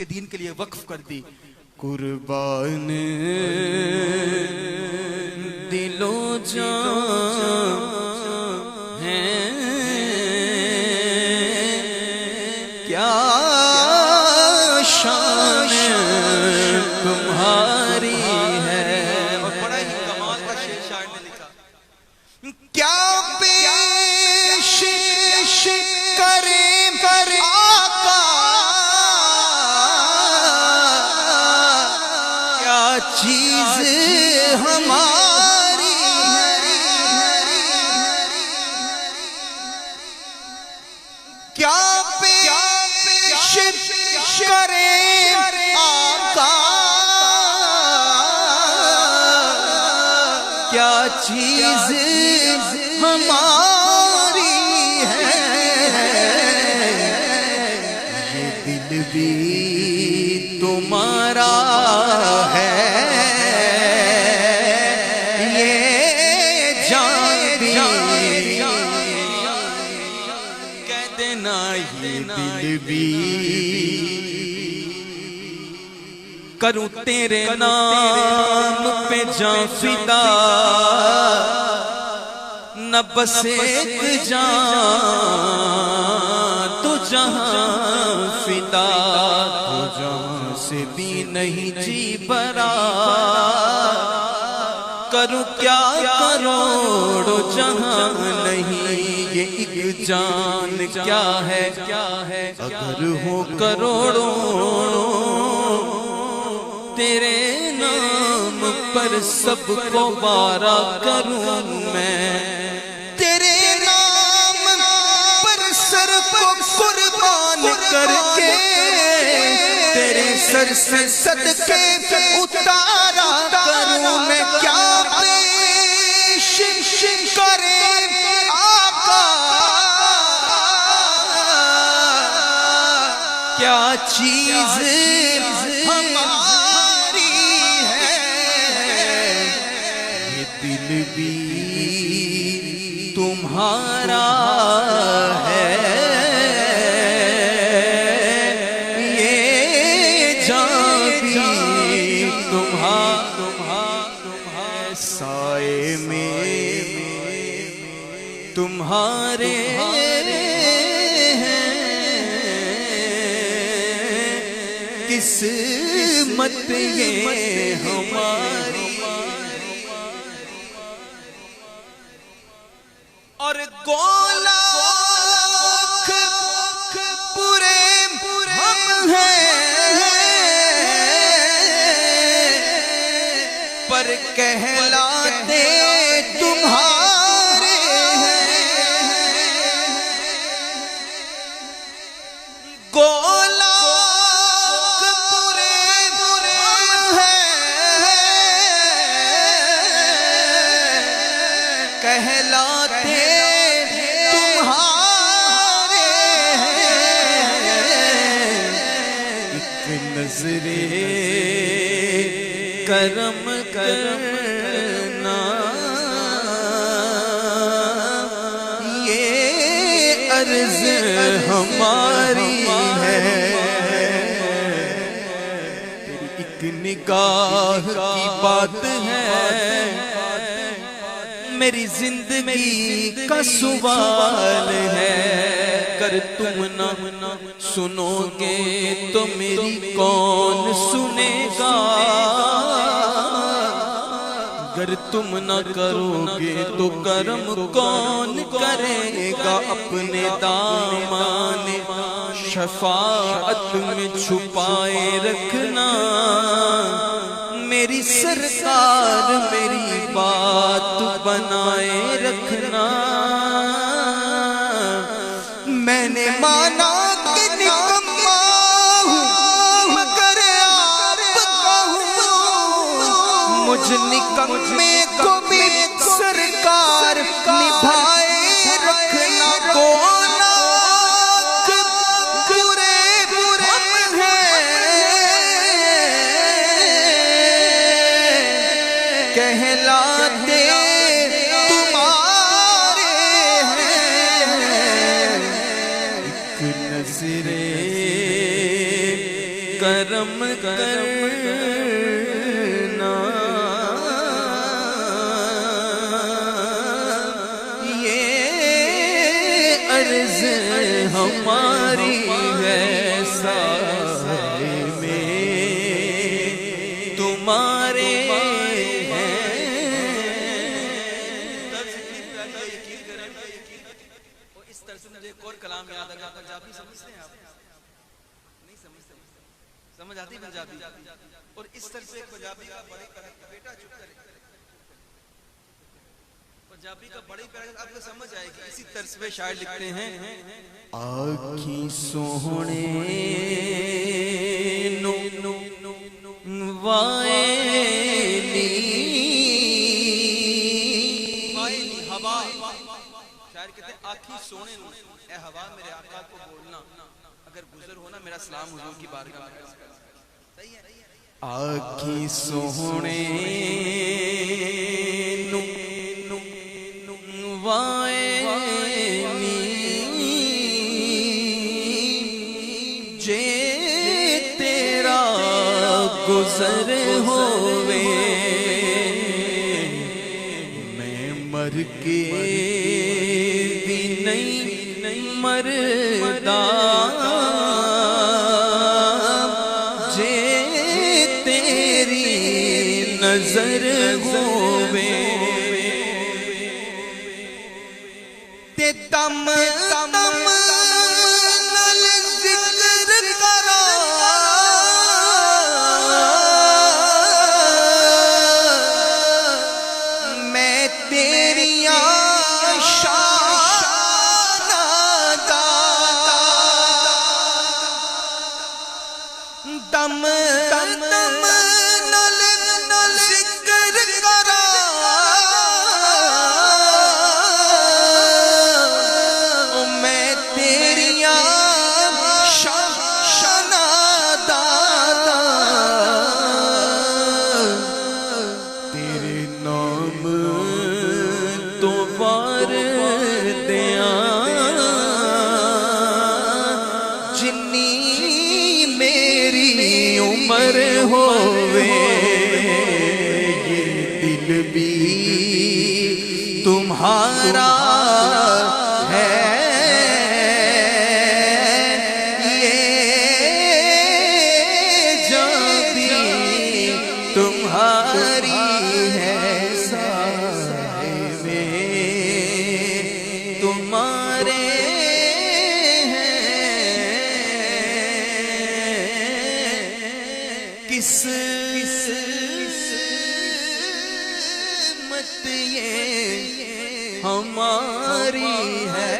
के दीन के लिए वक्फ कर दी। कुर्बान दिलो जान हैं क्या शान तुम्हारी है। और बड़ा ही कमाल का शेर शायर ने लिखा, क्या पेश करे आका, क्या चीज हमारी है, क्या पेश करे आका, क्या चीज हमारी है। ये दिल भी तुम्हारा है, ये जान भी कह देना, ये दिल भी करूं तेरे नाम पे जान फिदा, न बस एक जान तो जहां फिदा, तो जहां से भी नहीं जी भरा, करूं क्या करोड़ों जहां नहीं, ये एक जान क्या है अगर हो करोड़ों, तेरे नाम पर सबको वारा करूं मैं, तेरे नाम पर सर को कुर्बान करके, तेरे सर से सदके उतारा करूं मैं। क्या पेश करे आका, क्या चीज हमारी है। ये दिल भी तुम्हारा है, ये जान भी तुम्हारा, साए में तुम्हारे किस्मत ये हमारी। और गोलाख पूरे हम हैं, पर कहलाते तुम्हारे हैं। गोलाख पूरे हम हैं, कहलाते नजरे करम करना, ये अर्ज हमारी है। तेरी एक निगाह की बात है, मेरी जिंदगी का सवाल है। कर तुम ना सुनोगे तो मेरी कौन सुनेगा, अगर तुम न करोगे तो करम कौन करेगा। अपने दामन शफाअत में छुपाए रखना, मेरी सरकार मेरी बात बनाए रखना। मैंने माना कि निकम्मा हूँ मगर आपका हूँ, मुझ निकम्मे को भी सरकार निभाए रखना। गोलाख पूरे हम हैं, कहलाते नजरे करम करना, ये अर्ज़ हमारी है सारे में तुम्हारे और कलाम याद आ गया। पंजाबी समझते हैं आप? नहीं समझते? समझ आती पंजाबी? और इस तरह से पंजाबी का बड़ी बेटा चुप करे, पंजाबी का बड़ी प्यारा आपको समझ आएगी। इसी तर्ज पे शायर लिखते हैं, आँखी सोहणे नो वायनी हवा, शायर कहते हैं आँखी सोहणे नो, ए हवा मेरे आका को बोलना अगर गुजर हो ना मेरा सलाम हुजूर की बारगाह में। सही है? आँखी सोहणे नु वायनी जे तेरा गुजर होवे मैं मर के भी नहीं मरदा, जे तेरी नजर होवे ते दम दम नल जिक्र करा, मैं तेरिया दम दम नल जिक्र करा, मैं तेरिया शानादा, तेरे नाम तो वार दिया जिन्नी मेरी उम्र होवे, ये दिल भी तुम्हारा है, ये जान भी तुम्हारी है, साहिब तुम्हारे किस्मत ये हमारी है।